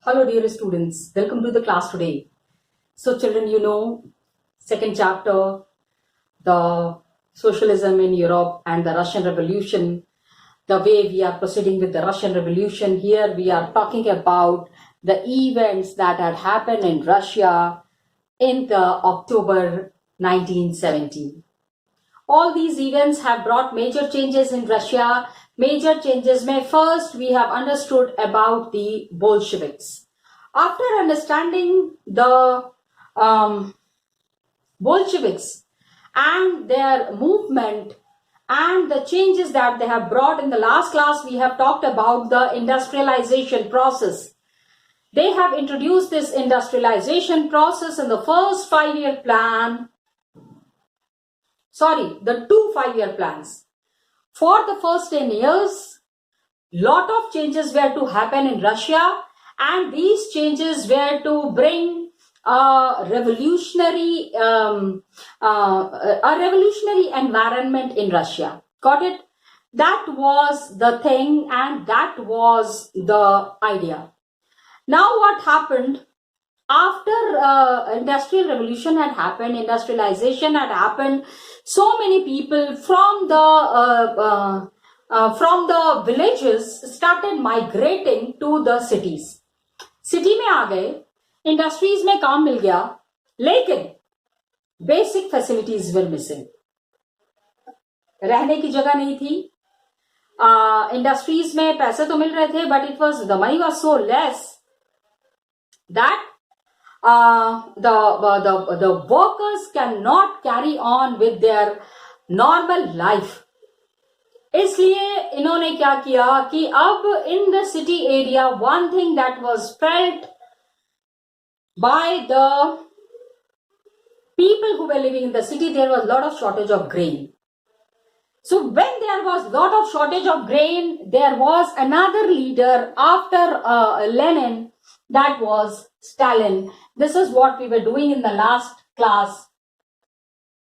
Hello, dear students. Welcome to the class today. So, children, second chapter, the socialism in Europe and the Russian Revolution, the way we are proceeding with the Russian Revolution. Here we are talking about the events that had happened in Russia in the October 1917. All these events have brought major changes in Russia. Major changes may first we have understood about the Bolsheviks. After understanding the Bolsheviks and their movement and the changes that they have brought in the last class, we have talked about the industrialization process. They have introduced this industrialization process in the first 5-year plan. The 2 5-year plans. For the first 10 years, lot of changes were to happen in Russia, and these changes were to bring a revolutionary environment in Russia. Got it? That was the thing, and that was the idea. Now what happened? After industrial revolution had happened, industrialization had happened, so many people from the villages started migrating to the cities. City में आ गए, industries में काम मिल गया, लेकिन basic facilities were missing. रहने की जगह नहीं थी. Industries में पैसे तो मिल रहे थे, but the money was so less that the workers cannot carry on with their normal life. इसलिए इन्होंने क्या किया कि अब in the city area, one thing that was felt by the people who were living in the city, there was a lot of shortage of grain. So when there was a lot of shortage of grain, there was another leader after Lenin, that was Stalin. This is what we were doing in the last class.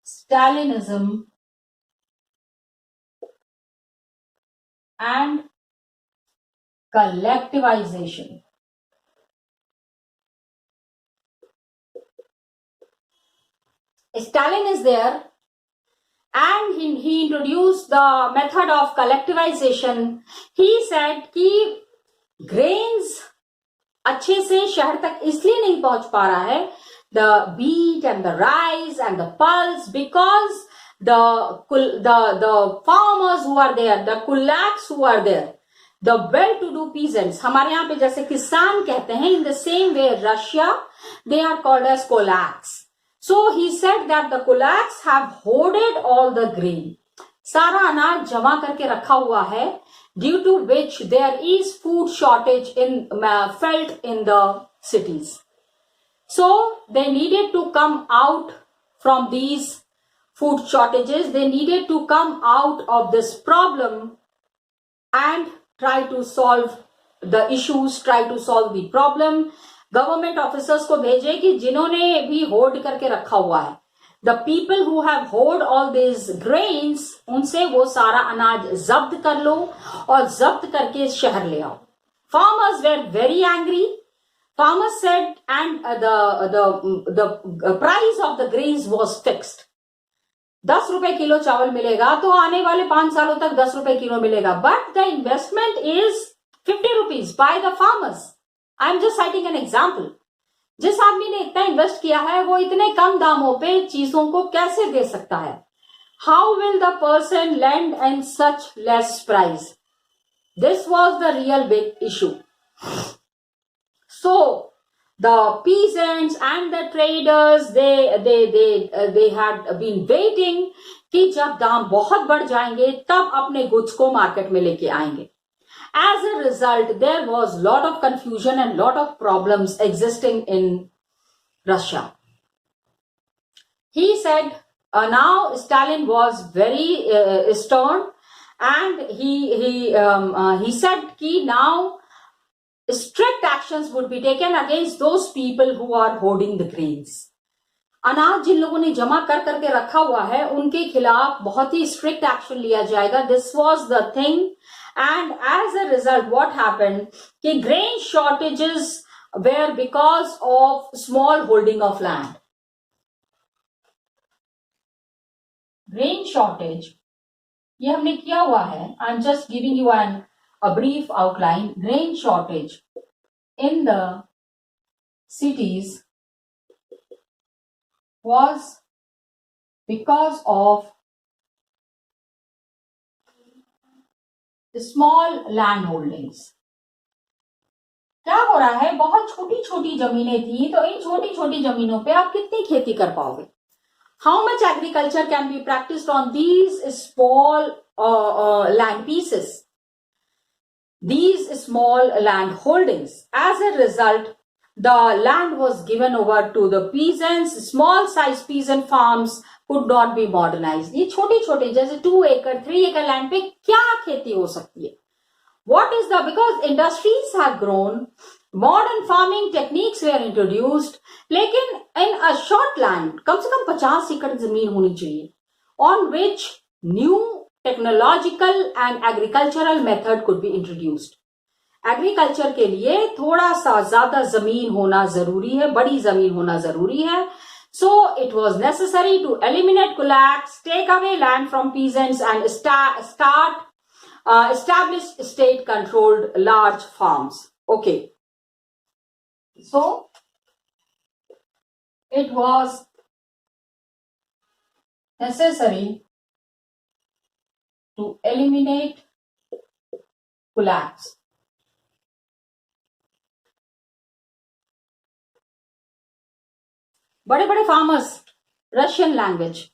Stalinism and collectivization. Stalin is there, and he introduced the method of collectivization. He said कि grains अच्छे से शहर तक इसलिए नहीं पहुंच पा रहा है, the wheat and the rice and the pulse, because the farmers who are there, the kulaks who are there, the well-to-do peasants, हमारे यहाँ पे जैसे किसान कहते हैं, in the same way Russia, they are called as kulaks. So he said that the kulaks have hoarded all the grain. सारा अनाज जमा करके रखा हुआ है, due to which there is food shortage felt in the cities. So they needed to come out from these food shortages. They needed to come out of this problem and try to solve the issues, try to solve the problem. Government officers को भेजे कि जिन्होंने भी horde करके रखा हुआ है, the people who have hoard all these grains, उनसे वो सारा अनाज जब्त कर लो और जब्त करके शहर ले आओ. Farmers were very angry. Farmers said, and the price of the grains was fixed. 10 रुपए किलो चावल मिलेगा तो आने वाले 5 सालों तक 10 रुपए किलो मिलेगा. But the investment is 50 rupees by the farmers. I am just citing an example. जिस आदमी ने इतना इन्वेस्ट किया है, वो इतने कम दामों पे चीजों को कैसे दे सकता है? How will the person lend in such less price? This was the real big issue. So the peasants and the traders, they had been waiting कि जब दाम बहुत बढ़ जाएंगे तब अपने गुड्स को मार्केट में लेके आएंगे. As a result, there was a lot of confusion and lot of problems existing in Russia. He said, now Stalin was very stern, and he said कि now strict actions would be taken against those people who are hoarding the grains. अनाज जिन लोगों ने जमा कर करके रखा हुआ है, उनके खिलाफ बहुत ही स्ट्रिक्ट एक्शन लिया जाएगा. This was the thing, and as a result what happened कि grain shortages where because of small holding of land. Grain shortage, ये हमने किया हुआ है. I'm just giving you a brief outline. Grain shortage in the cities was because of small land holdings. क्या हो रहा है, बहुत छोटी छोटी जमीनें थी, तो इन छोटी छोटी जमीनों पे आप कितनी खेती कर पाओगे? How much agriculture can be practiced on these small land pieces, these small land holdings? As a result, the land was given over to the peasants. Small size peasant farms could not be modernized. ये छोटे छोटे जैसे 2 acre 3 acre land पे क्या खेती हो सकती है? What is the, because industries have grown, modern farming techniques were introduced, लेकिन in a short land कम से कम 50 एकड़ जमीन होनी चाहिए on which new technological and agricultural method could be introduced. Agriculture के लिए थोड़ा सा ज्यादा जमीन होना जरूरी है, बड़ी जमीन होना जरूरी है. So it was necessary to eliminate kulaks, take away land from peasants and establish state-controlled large farms. Okay. So it was necessary to eliminate kulaks. बड़े बड़े farmers, Russian language.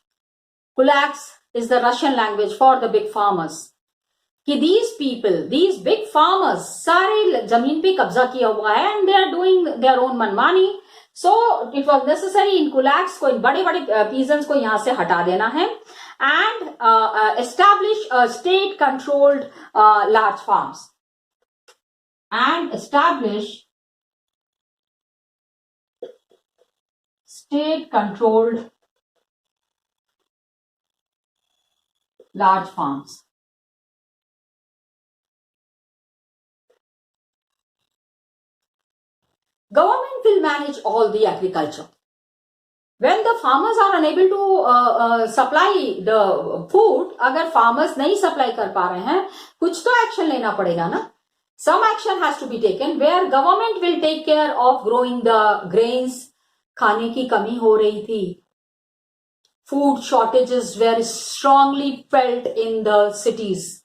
Kulaks is the Russian language for the big farmers. कि these people, these big farmers, सारे जमीन पे कब्जा किया हुआ है and they are doing their own मनमानी. So it was necessary in kulaks को, इन बड़े बड़े peasants को यहाँ से हटा देना है and establish a state controlled large farms and establish state controlled large farms. Government will manage all the agriculture. When the farmers are unable to supply the food, अगर farmers नहीं supply कर पा रहे हैं, कुछ तो action लेना पड़ेगा ना. Some action has to be taken where government will take care of growing the grains. खाने की कमी हो रही थी. Food shortages were strongly felt in the cities.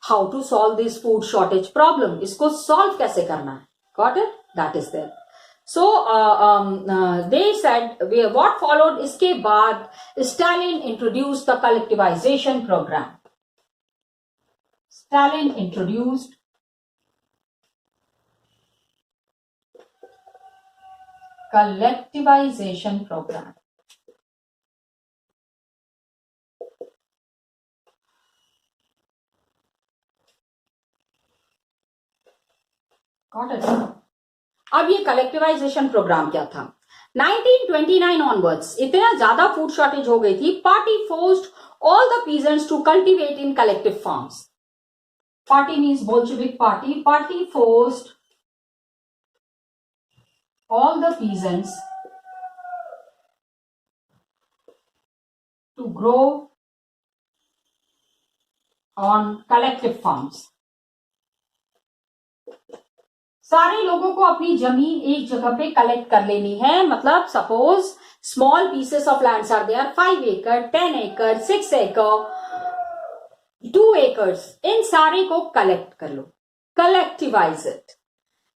How to solve this food shortage problem? इसको solve कैसे करना है? Got it? That is there. So they said what followed इसके बाद Stalin introduced the collectivization program. Stalin introduced collectivization program. Got it? अब ये collectivisation programme क्या था? 1929 ऑनवर्ड्स इतना ज्यादा फूड शॉर्टेज हो गई थी, party forced all the peasants to cultivate in collective farms. Party means Bolshevik party. Party forced all the peasants to grow on collective farms. सारे लोगों को अपनी जमीन एक जगह पे कलेक्ट कर लेनी है. मतलब suppose small pieces of lands are there, 5 एकड़ 10 एकड़ 6 एकड़ 2 एकर्स, इन सारे को कलेक्ट कर लो, कलेक्टिवाइज it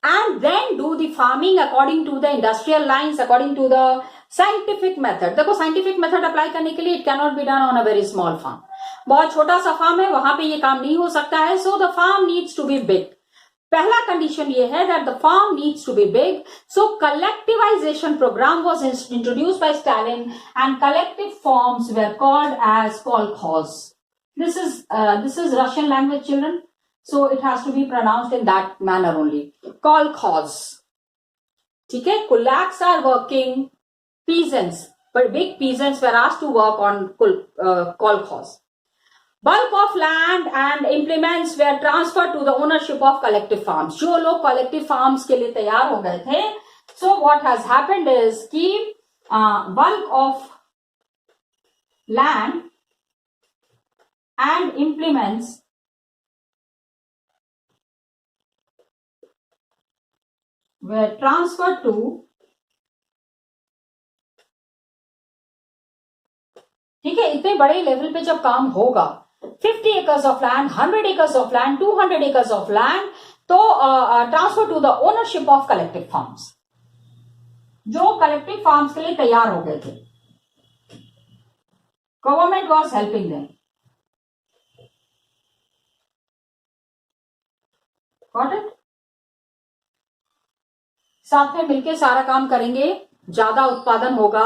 and then do the farming according to the industrial lines, according to the scientific method. देखो scientific method apply करने के लिए it cannot be done on a very small farm. बहुत छोटा सा farm है, वहां पे ये काम नहीं हो सकता है. So the farm needs to be big. पहला condition ये है that the farm needs to be big. So collectivization program was introduced by Stalin and collective farms were called as kolkhoz. This is Russian language, children. So it has to be pronounced in that manner only. Kolkhoz. ठीक है? Kulaks are working peasants, but big peasants were asked to work on kolkhoz. bulk of land and implements were transferred to the ownership of collective farms. जो लोग collective farms के लिए तैयार हो गए थे, so what has happened is कि bulk of land and implements were transferred to, ठीक है, इतने बड़े लेवल पे जब काम होगा, 50 acres of land, 100 acres of land, 200 acres of land, तो transfer to the ownership of collective farms, जो कलेक्टिव फार्म्स के लिए तैयार हो गए थे. Government was helping them. Got it? साथ में मिलके सारा काम करेंगे, ज्यादा उत्पादन होगा,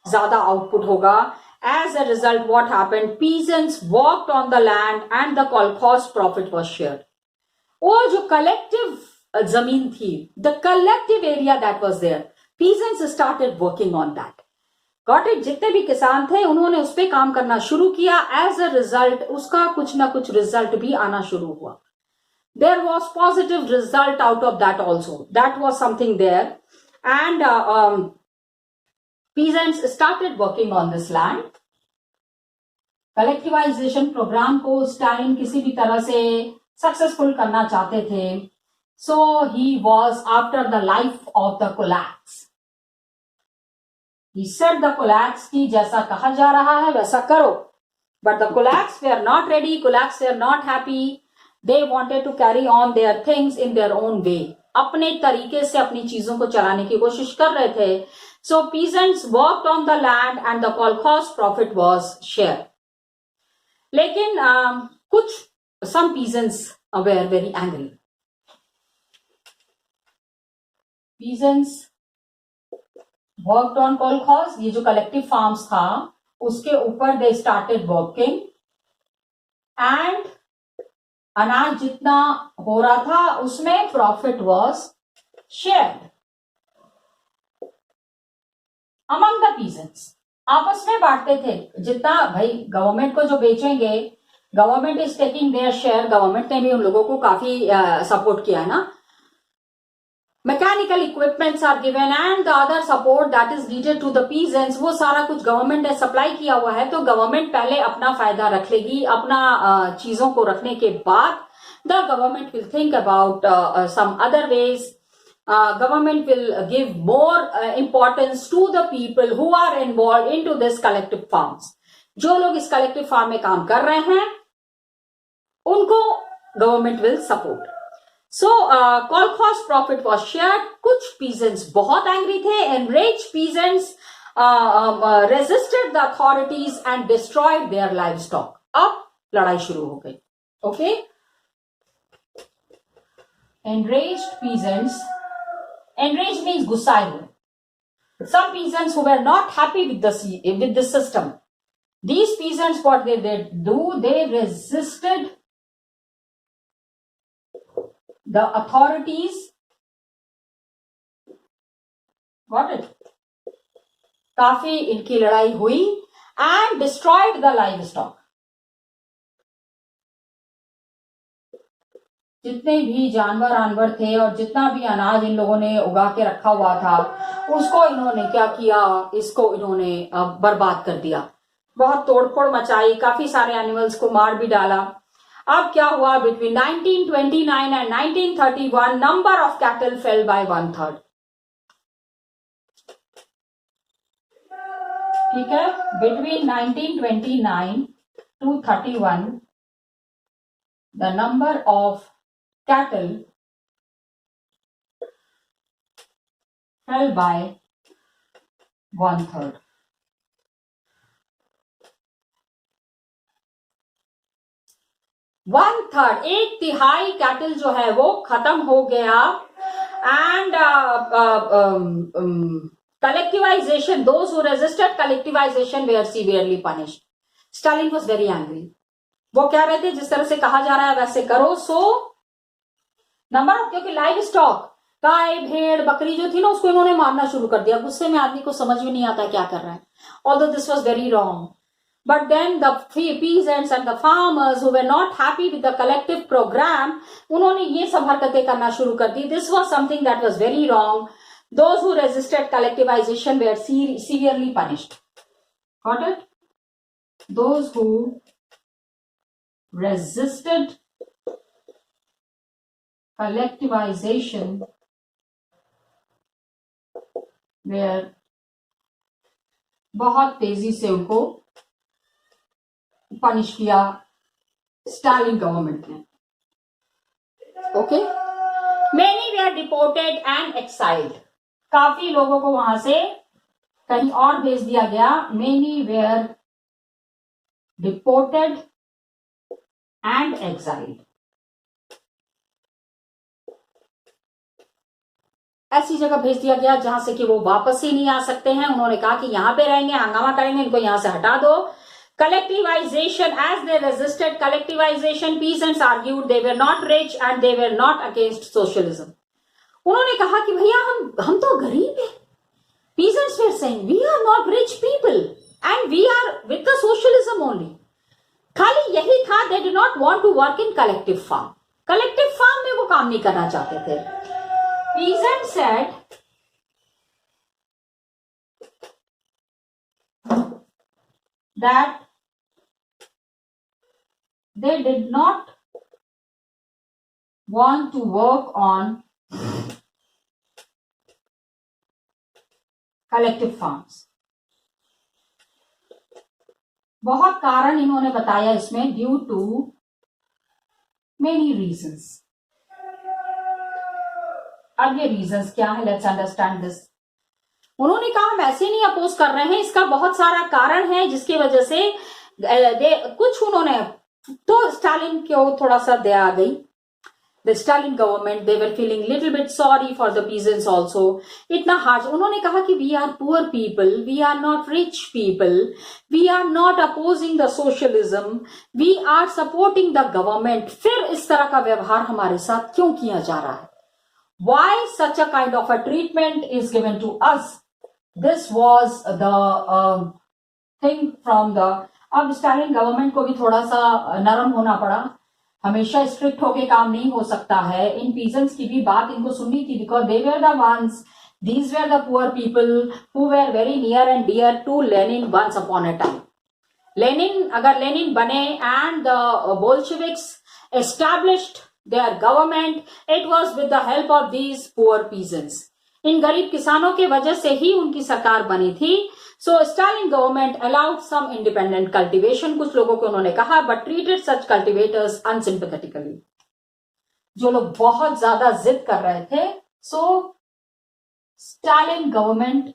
ज्यादा आउटपुट होगा. As a result, what happened? Peasants worked on the land and the colcos profit was shared. वो जो collective जमीन थी, the collective area that was there, peasants started working on that. Got it? जितने भी किसान थे उन्होंने उस पर काम करना शुरू किया. As a result, उसका कुछ ना कुछ रिजल्ट भी आना शुरू हुआ. There was positive result out of that also. That was something there. And peasants started working on this land. Collectivization program को स्टालिन किसी भी तरह से सक्सेसफुल करना चाहते थे. So he was after the life of the collapse. He said the collapse की जैसा कहा जा रहा है वैसा करो. But the collapse they are not ready. Collapse they are not happy. They wanted to carry on their things in their own way. अपने तरीके से अपनी चीजों को चलाने की कोशिश कर रहे थे. So peasants worked on the land and the colcos profit was shared. लेकिन कुछ some peasants were very angry. Peasants worked on colcos. ये जो collective farms था उसके ऊपर they started working and अनाज जितना हो रहा था उसमें profit was shared among the peasants. आपस में बांटते थे जितना. भाई गवर्नमेंट को जो बेचेंगे, government is taking their share. Government ने भी उन लोगों को काफी सपोर्ट किया है ना. Mechanical equipments are given and the other support that is needed to the peasants, वो सारा कुछ गवर्नमेंट ने सप्लाई किया हुआ है. तो गवर्नमेंट पहले अपना फायदा रख लेगी. अपना चीजों को रखने के बाद the government will think about some other ways. Government will give more importance to the people who are involved into this collective farms. जो लोग इस collective farm में काम कर रहे हैं उनको government will support. So colcos profit was shared. कुछ peasants बहुत angry थे. Enraged peasants resisted the authorities and destroyed their livestock. अब लड़ाई शुरू हो गई. Okay? Enraged peasants. Enraged means गुस्साए हुए. Some peasants who were not happy with the system. These peasants, what they did do, they resisted the authorities. Got it? काफी इनकी लड़ाई हुई and destroyed the livestock. जितने भी जानवर थे और जितना भी अनाज इन लोगों ने उगा के रखा हुआ था उसको इन्होंने क्या किया, इसको इन्होंने बर्बाद कर दिया. बहुत तोड़फोड़ मचाई, काफी सारे एनिमल्स को मार भी डाला. अब क्या हुआ? Between 1929 and 1931 number of cattle fell by 1/3. ठीक है, between 1929 to 31 the number of cattle fell by 1/3. एक तिहाई कैटल जो है वो खत्म हो गया. And collectivization, those who resisted collectivization were severely punished. Stalin was very angry. वो कह रहे थे जिस तरह से कहा जा रहा है वैसे करो. सो नंबर ऑफ, क्योंकि लाइव स्टॉक गाय भेड़ बकरी जो थी ना उसको इन्होंने मारना शुरू कर दिया. गुस्से में आदमी को समझ में नहीं आता क्या कर रहा है. Although this was very wrong, But then the peasants and the farmers who were not happy with the collective program, उन्होंने ये सब हरकतें करना शुरू कर दी. This was something that was very wrong. Those who resisted collectivization were severely punished. Got it? Those who resisted collectivization were बहुत तेजी से उनको पनिश किया स्टालिन गवर्नमेंट ने. Okay. Many were deported and exiled. काफी लोगों को वहां से कहीं और भेज दिया गया. Many were deported and exiled. ऐसी जगह भेज दिया गया जहां से कि वो वापस ही नहीं आ सकते हैं. उन्होंने कहा कि यहां पे रहेंगे, हंगामा करेंगे, इनको यहां से हटा दो. Collectivization, as they resisted collectivization, peasants argued they were not rich and they were not against socialism. उन्होंने कहा कि भैया हम तो गरीब हैं. Peasants were saying we are not rich people and we are with the socialism only. खाली यही था, they did not want to work in collective farm. Collective farm में वो काम नहीं करना चाहते थे. Peasants said that they did not want to work on collective farms. बहुत कारण इन्होंने बताया इसमें, ड्यू टू मेनी रीजंस. अब ये रीजंस क्या है, लेट्स अंडरस्टैंड दिस. उन्होंने कहा हम ऐसे नहीं अपोज कर रहे हैं, इसका बहुत सारा कारण है जिसकी वजह से कुछ उन्होंने तो स्टालिन को थोड़ा सा दया आ गई. The Stalin government, they were feeling little bit sorry for the peasants also. इतना हार्श. उन्होंने कहा कि we are poor people, we are not rich people, we are not opposing the socialism, we are supporting the government. फिर इस तरह का व्यवहार हमारे साथ क्यों किया जा रहा है? Why such a kind of a treatment is given to us? This was the thing from the. अब स्टालिन गवर्नमेंट को भी थोड़ा सा नरम होना पड़ा. हमेशा स्ट्रिक्ट होके काम नहीं हो सकता है. इन पीजेंट्स की भी बात इनको सुननी थी, because they were the ones, these were the poor people who were very near and dear to Lenin once upon a time. Lenin, अगर लेनिन बने and the Bolsheviks established their government, it was with the help of these poor peasants. इन गरीब किसानों के वजह से ही उनकी सरकार बनी थी. So Stalin government allowed some independent cultivation. कुछ लोगों को उन्होंने कहा, but treated such cultivators unsympathetically. जो लोग बहुत ज्यादा जिद कर रहे थे, so Stalin government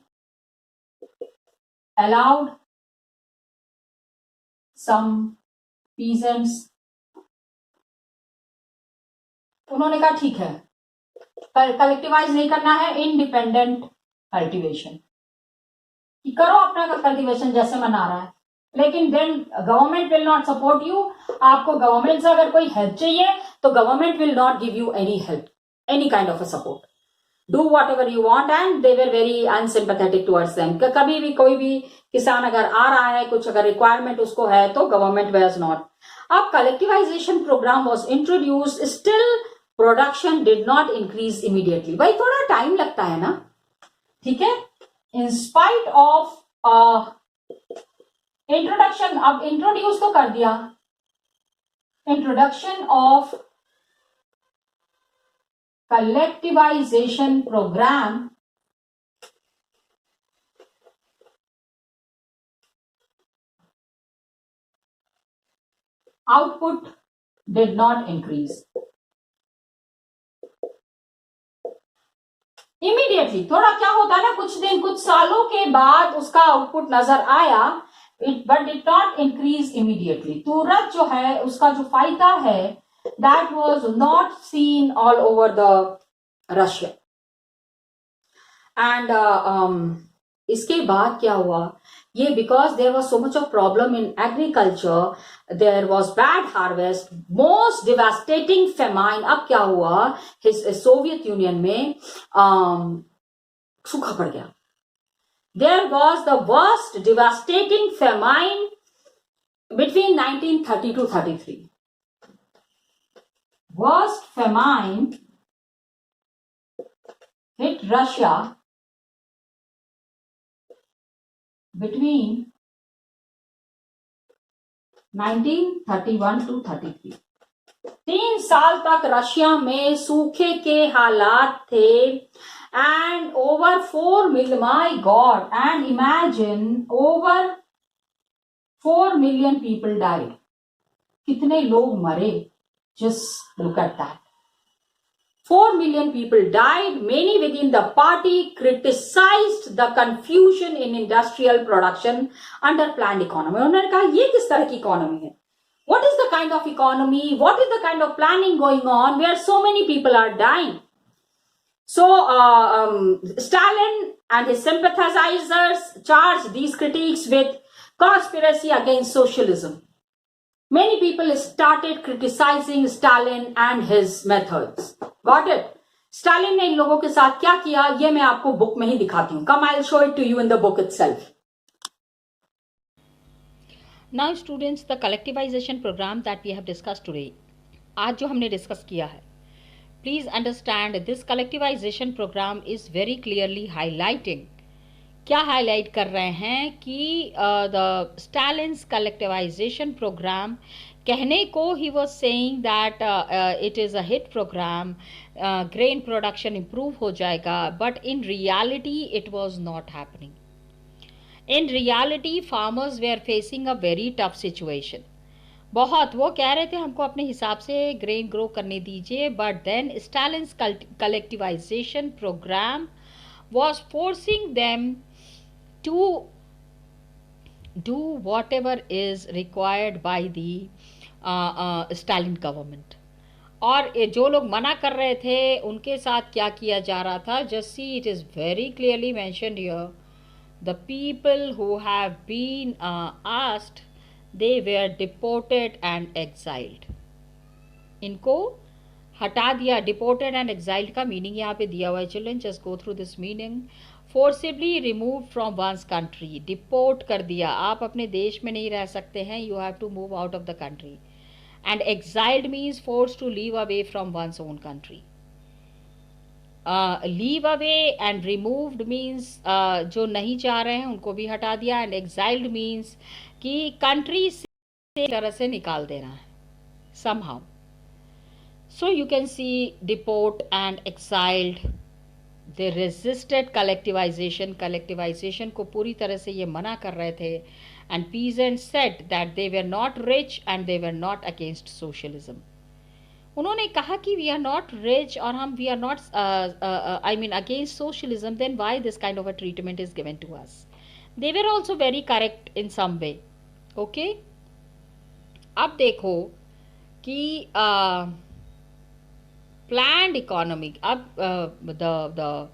allowed some peasants. उन्होंने कहा ठीक है, कलेक्टिवाइज नहीं करना है, इंडिपेंडेंट कल्टीवेशन करो, अपना कल्टीवेशन जैसे मना रहा है. लेकिन then government will not support you. आपको गवर्नमेंट से अगर कोई हेल्प चाहिए तो government will not give you any help, any kind of a support. Do whatever you want and they were very unsympathetic towards them. कभी भी कोई भी किसान अगर आ रहा है, कुछ अगर रिक्वायरमेंट उसको है, तो गवर्नमेंट वेज नॉट. अब collectivisation programme was introduced, still production did not increase immediately. भाई थोड़ा टाइम लगता है ना, ठीक है. इन स्पाइट ऑफ इंट्रोडक्शन, अब इंट्रोड्यूस तो कर दिया, introduction of collectivisation programme, output did not increase immediately. थोड़ा क्या होता है ना, कुछ दिन, कुछ सालों के बाद उसका आउटपुट नजर आया, but it not increase immediately. तुरंत जो है उसका जो फायदा है, that was not seen all over the Russia. And इसके बाद क्या हुआ, ये because there was so much of problem in agriculture, there was bad harvest, most devastating famine. अब क्या हुआ, सोवियत यूनियन में सूखा पड़ गया. There was the worst devastating famine between 1930 to 33. Worst famine hit Russia between 1931 to 33. 3 साल तक Russia में सूखे के हालात थे and over 4 million, my God, and imagine over 4 million people died. कितने लोग मरे? Just look at that. 4 million people died. Many within the party criticized the confusion in industrial production under planned economy. उन्होंने कहा ये किस तरह की economy है? What is the kind of economy? What is the kind of planning going on where so many people are dying? So Stalin and his sympathizers charged these critics with conspiracy against socialism. Many people started criticizing Stalin and his methods. Got it? Stalin ने इन लोगों के साथ क्या किया ये मैं आपको book में ही दिखाती हूँ. Come, I'll show it to you in the book itself. Now students, the collectivization program that we have discussed today, आज जो हमने डिस्कस किया है, please understand this collectivization program is very clearly highlighting. क्या highlight कर रहे हैं कि the Stalin's collectivization program कहने को he was saying that it is a hit program, grain production improve हो जाएगा, but in reality it was not happening. In reality farmers were facing a very tough situation. बहुत वो कह रहे थे हमको अपने हिसाब से ग्रेन ग्रो करने दीजिए, but then Stalin's collectivization program was forcing them to do whatever is required by the Stalin government. और जो लोग मना कर रहे थे उनके साथ क्या किया जा रहा था, just see it is very clearly mentioned here. The people who have been asked, they were deported and exiled. इनको हटा दिया. deported and exiled का मीनिंग यहाँ पे दिया हुआ है. Children, just go through this meaning. forcibly removed from one's country. deport कर दिया. आप अपने देश में नहीं रह सकते हैं. you have to move out of the country. and exiled means forced to leave away from one's own country. Leave away and removed means जो नहीं चाह रहे हैं उनको भी हटा दिया. एंड एक्साइल्ड मीन्स कि कंट्री से तरह से निकाल देना है somehow. So you can see deport and exiled. They resisted collectivization. collectivization को पूरी तरह से ये मना कर रहे थे. And peasants said that they were not rich and they were not against socialism. उन्होंने कहा कि वी आर नॉट रिच और हम we are not I mean against socialism, then why this kind of a treatment is given to us. They were also very correct in some way. Okay, अब देखो कि planned economy, अब the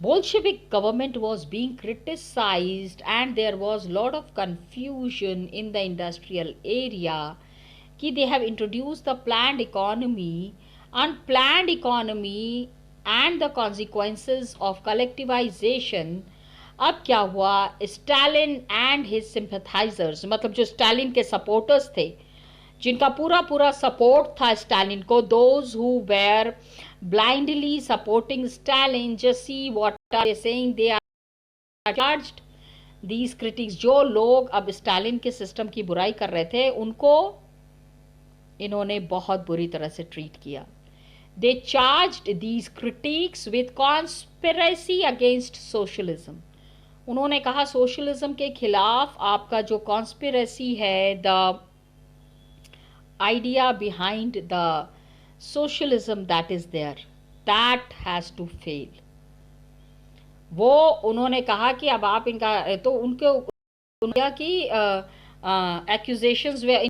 Bolshevik government was being criticized and there was lot of confusion in the industrial area कि they have introduced the planned economy. Unplanned economy and the consequences of collectivization. अब क्या हुआ, Stalin and his सिंपैथाइजर्स, मतलब जो Stalin के supporters थे, जिनका पूरा पूरा सपोर्ट था स्टालिन को, those who were blindly supporting Stalin, just see what are they saying, they are charged these critics. जो लोग अब स्टालिन के सिस्टम की बुराई कर रहे थे उनको इन्होंने बहुत बुरी तरह से ट्रीट किया. They charged these critics with conspiracy against socialism. उन्होंने कहा सोशलिज्म के खिलाफ आपका जो कॉन्स्पिरेसी है, the idea behind the socialism that is there, that has to fail. वो उन्होंने कहा कि अब आप इनका तो उनके की accusations way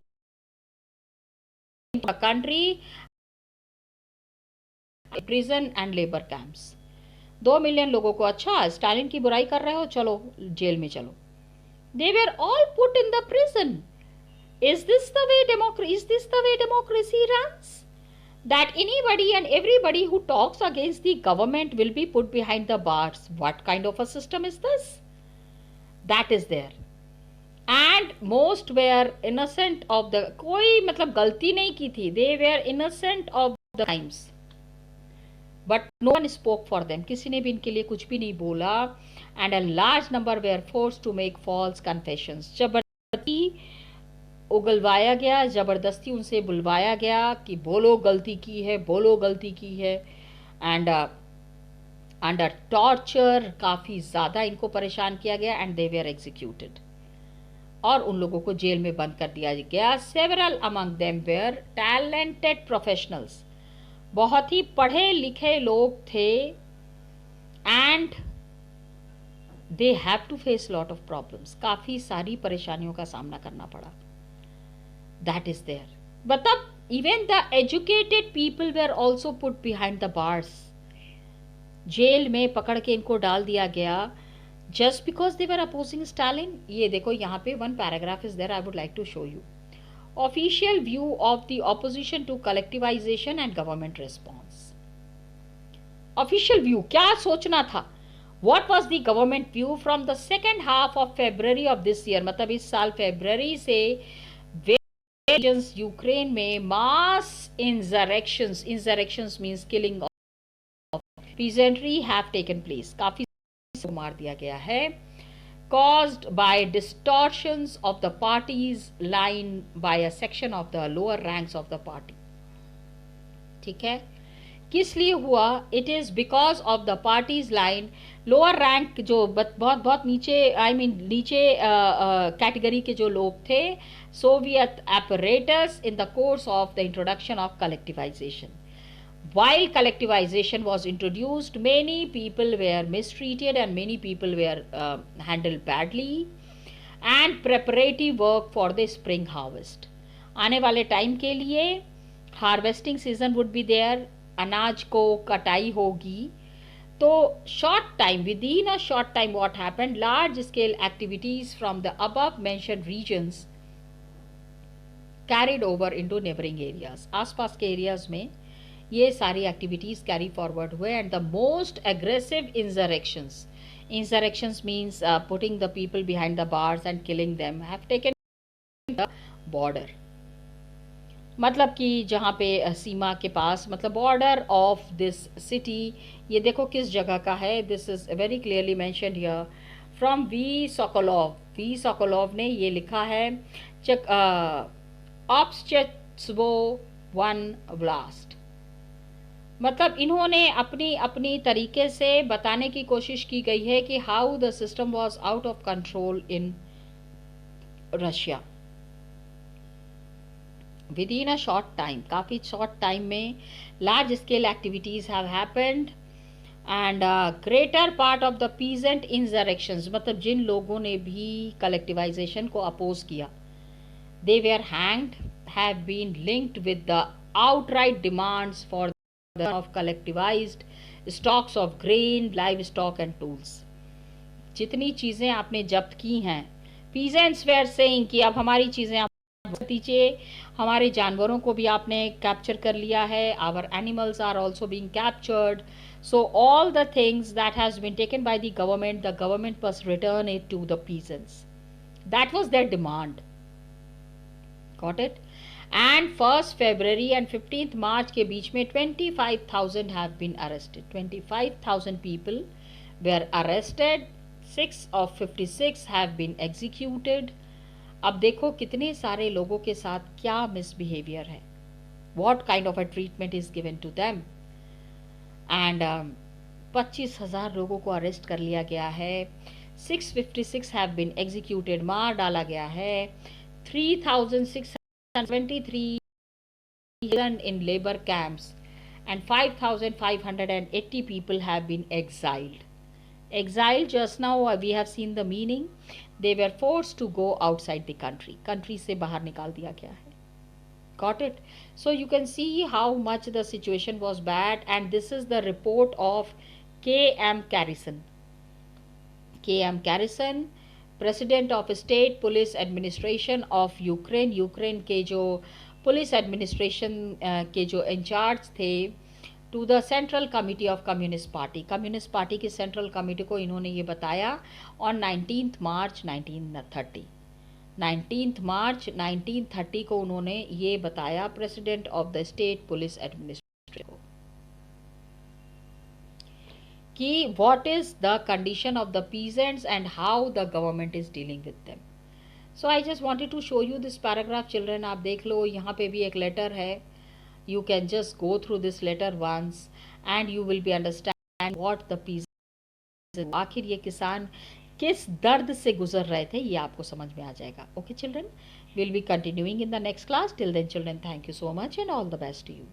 country, prison and labor camps. 2 million लोगों को, अच्छा स्टालिन की बुराई कर रहे हो, चलो जेल में चलो. They were all put in the prison. Is this the way democracy runs? That anybody and everybody who talks against the government will be put behind the bars. What kind of a system is this? That is there. And most were innocent of the, कोई मतलब गलती नहीं की थी, they were innocent of the crimes, but no one spoke for them, किसी ने भी इनके लिए कुछ भी नहीं बोला. And a large number were forced to make false confessions, जबरदस्ती उगलवाया गया, जबरदस्ती उनसे बुलवाया गया कि बोलो गलती की है, बोलो गलती की है. एंड अंडर टॉर्चर काफ़ी ज़्यादा इनको परेशान किया गया. एंड दे वेयर एग्जीक्यूटेड, और उन लोगों को जेल में बंद कर दिया गया. Several among them were talented professionals, बहुत ही पढ़े लिखे लोग थे. And they have to face lot of problems, काफ़ी सारी परेशानियों का सामना करना पड़ा. That is there. मतलब even the educated people were also put behind the bars, जेल में पकड़ के इनको डाल दिया गया just because they were opposing Stalin. ये देखो यहाँ पे one paragraph is there, I would like to show you. Official view of the opposition to collectivisation and government response. Official view, क्या सोचना था, what was the government view from the second half of February of this year, मतलब इस साल फरवरी से regions Ukraine में mass insurrections means killing of peasantry have taken place, काफी को मार दिया गया है, caused by distortions of the party's line by a section of the lower ranks of the party. ठीक है, किस लिए हुआ, it is because of the parties line. Lower rank जो बहुत बहुत नीचे, आई मीन नीचे कैटेगरी के जो लोग थे, Soviet apparatus in the course of the introduction of collectivization. While collectivization was introduced, many people were mistreated and many people were handled badly. And preparatory work for the spring harvest. आने वाले time के लिए harvesting season would be there, अनाज को कटाई होगी. तो short time, within a short time what happened, large scale activities from the above mentioned reasons carried over into neighbouring areas. आसपास के एरियाज में ये सारी एक्टिविटीज कैरी फॉरवर्ड हुए. And the most aggressive insurrections, insurrections means putting the people behind the bars and killing them, have taken the border. मतलब कि जहाँ पे सीमा के पास, मतलब बॉर्डर ऑफ दिस सिटी. ये देखो किस जगह का है, this is very clearly mentioned here from V Sokolov. V Sokolov ने ये लिखा है, ऑब्स्टेट्सवो वन ब्लास्ट. मतलब इन्होंने अपनी अपनी तरीके से बताने की कोशिश की गई है कि how the system was out of control in Russia within a short time. काफ़ी शॉर्ट टाइम में large scale activities have happened. And greater part of the peasant insurrections, मतलब जिन लोगों ने भी कलेक्टिवाइजेशन को अपोज किया, they were hanged, have been linked with the outright demands for of collectivized stocks of grain, livestock and tools. जितनी चीजें आपने जब्त की हैं, peasants were saying कि अब हमारी चीजें आप दीजिए, हमारे जानवरों को भी आपने कैप्चर कर लिया है, our animals are also being captured, so all the things that has been taken by the government must return it to the peasants. That was their demand. Got it? And 1st February and 15th March के बीच में 25,000 have been arrested. 25,000 people were arrested. 6 of 56 have been executed. अब देखो कितने सारे लोगों के साथ क्या मिसबिहेवियर है. What kind of a treatment is given to them. And 25,000 लोगों को अरेस्ट कर लिया गया है. 656 have been executed, मार डाला गया है. 3,673 in labor camps and 5,580 people have been exiled. Exiled, just now we have seen the meaning. They were forced to go outside the country. Country से बाहर निकाल दिया गया है. Got it? So you can see how much the situation was bad, and this is the report of K.M. Garrison. K.M. Garrison, president of state police administration of Ukraine. Ukraine के जो police administration के जो in charge थे, to the central committee of communist party. Communist party की central committee को इन्होंने ये बताया ऑन 19 मार्च 1930. 19 मार्च 1930 को उन्होंने ये बताया president of the state police administrator को कि what is the condition of the peasants and how the government is dealing with them. So I just wanted to show you this paragraph children. आप देख लो, यहाँ पे भी एक letter है. You can just go through this letter once and you will be understand what the peasants. आखिर ये किसान किस दर्द से गुजर रहे थे, ये आपको समझ में आ जाएगा. Okay children, we'll be continuing in the next class. Till then children, thank you so much and all the best to you.